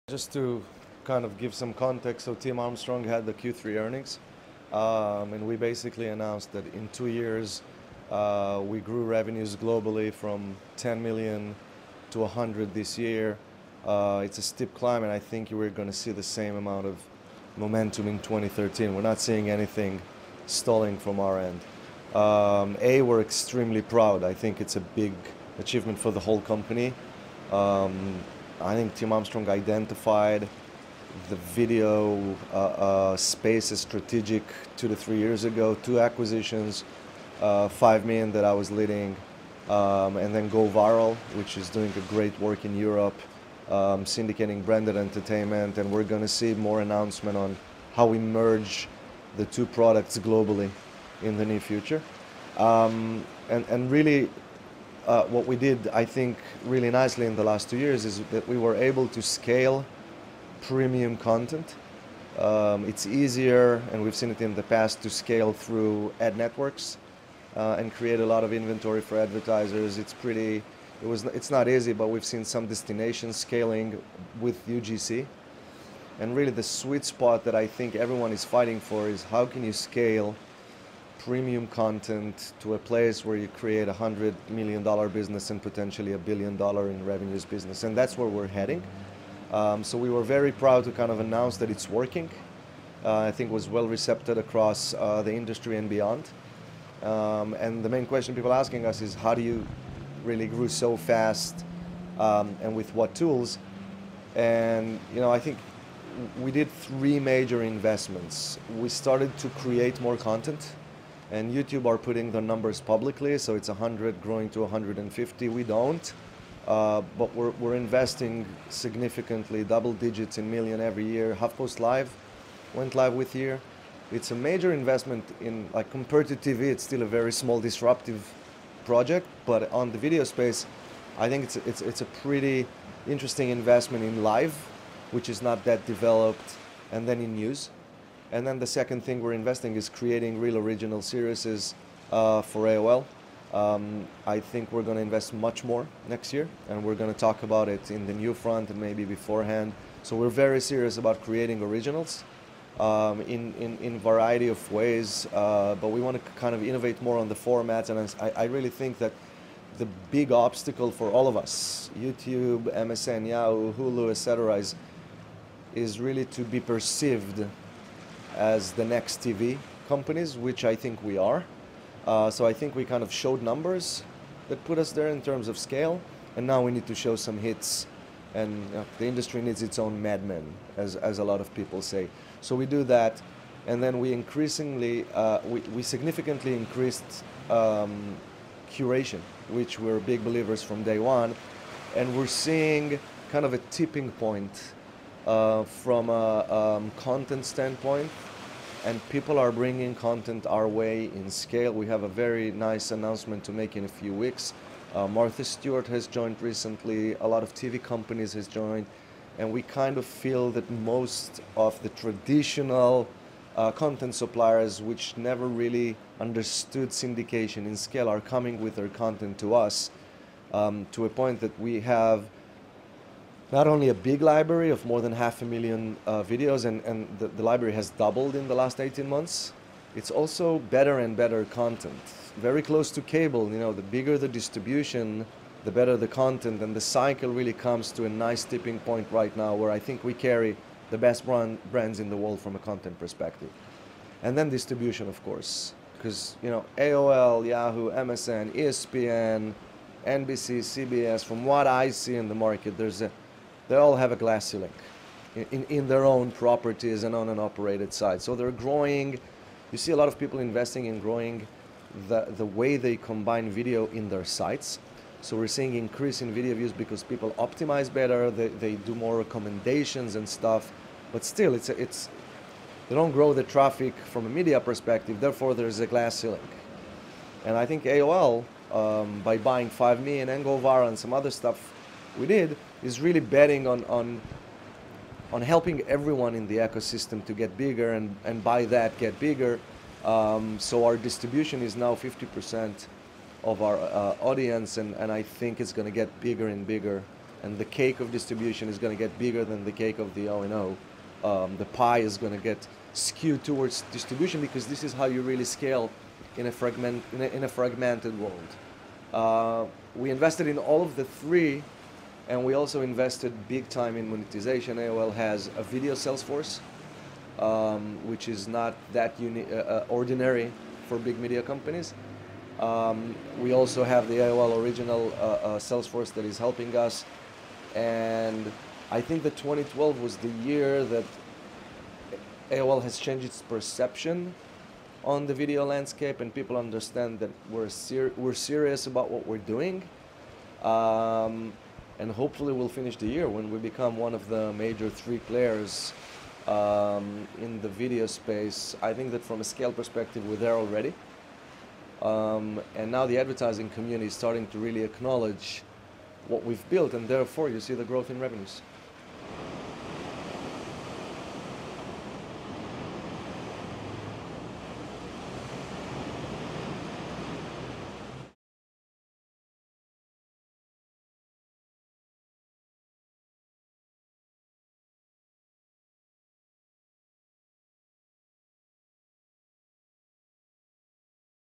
Just to kind of give some context, so Tim Armstrong had the Q3 earnings, and we basically announced that in 2 years we grew revenues globally from 10 million to 100 this year. It's a steep climb, and I think we're going to see the same amount of momentum in 2013. We're not seeing anything stalling from our end. We're extremely proud. I think it's a big achievement for the whole company. I think Tim Armstrong identified the video space as strategic 2 to 3 years ago. 2 acquisitions, 5 million that I was leading, and then Goviral, which is doing a great work in Europe, syndicating branded entertainment, and we're going to see more announcement on how we merge the 2 products globally in the near future. And really, what we did, I think, really nicely in the last 2 years is that we were able to scale premium content. It's easier, and we've seen it in the past, to scale through ad networks and create a lot of inventory for advertisers. It's not easy, but we've seen some destinations scaling with UGC. And really the sweet spot that I think everyone is fighting for is how can you scale premium content to a place where you create $100 million business and potentially $1 billion in revenues business. And that's where we're heading. So we were very proud to kind of announce that it's working. I think it was well received across the industry and beyond. And the main question people are asking us is, how do you really grow so fast, and with what tools? And I think we did 3 major investments. We started to create more content, and YouTube are putting the numbers publicly, so it's 100 growing to 150. We don't, but we're investing significantly, double digits in million every year. HuffPost Live went live with year. It's a major investment in, like, compared to TV, it's still a very small disruptive project, but on the video space, I think it's a pretty interesting investment in live, which is not that developed, and then in news. And then the second thing we're investing is creating real original series for AOL. I think we're going to invest much more next year, and we're going to talk about it in the new front and maybe beforehand. So we're very serious about creating originals in variety of ways, but we want to kind of innovate more on the formats. And I really think that the big obstacle for all of us, YouTube, MSN, Yahoo, Hulu, etc., is really to be perceived as the next TV companies, which I think we are. So I think we kind of showed numbers that put us there in terms of scale, and now we need to show some hits, and the industry needs its own Mad Men, as a lot of people say. So we do that, and then we significantly increased curation, which we're big believers from day one, and we're seeing kind of a tipping point from a content standpoint, and people are bringing content our way in scale. We have a very nice announcement to make in a few weeks. Martha Stewart has joined recently, a lot of TV companies has joined, and we kind of feel that most of the traditional content suppliers, which never really understood syndication in scale, are coming with their content to us, to a point that we have not only a big library of more than 500,000 videos, and the library has doubled in the last 18 months. It's also better and better content. Very close to cable, the bigger the distribution, the better the content, and the cycle really comes to a nice tipping point right now where I think we carry the best brands in the world from a content perspective. And then distribution, of course, because AOL, Yahoo, MSN, ESPN, NBC, CBS, from what I see in the market, they all have a glass ceiling in their own properties and on an operated side. So they're growing. You see a lot of people investing in growing the way they combine video in their sites. So we're seeing increase in video views because people optimize better, they do more recommendations and stuff, but still they don't grow the traffic from a media perspective, therefore there's a glass ceiling. And I think AOL, by buying 5 million and Goviral and some other stuff we did, is really betting on helping everyone in the ecosystem to get bigger, and by that get bigger. So our distribution is now 50% of our audience, and I think it's going to get bigger and bigger and the cake of distribution is going to get bigger than the cake of the O&O. The pie is going to get skewed towards distribution because this is how you really scale in a fragmented world. We invested in all of the three, and we also invested big time in monetization. AOL has a video sales force, which is not that ordinary for big media companies. We also have the AOL original sales force that is helping us, and I think that 2012 was the year that AOL has changed its perception on the video landscape, and people understand that we're serious about what we're doing. And hopefully we'll finish the year when we become one of the major three players in the video space. I think that from a scale perspective, we're there already. And now the advertising community is starting to really acknowledge what we've built, and therefore you see the growth in revenues.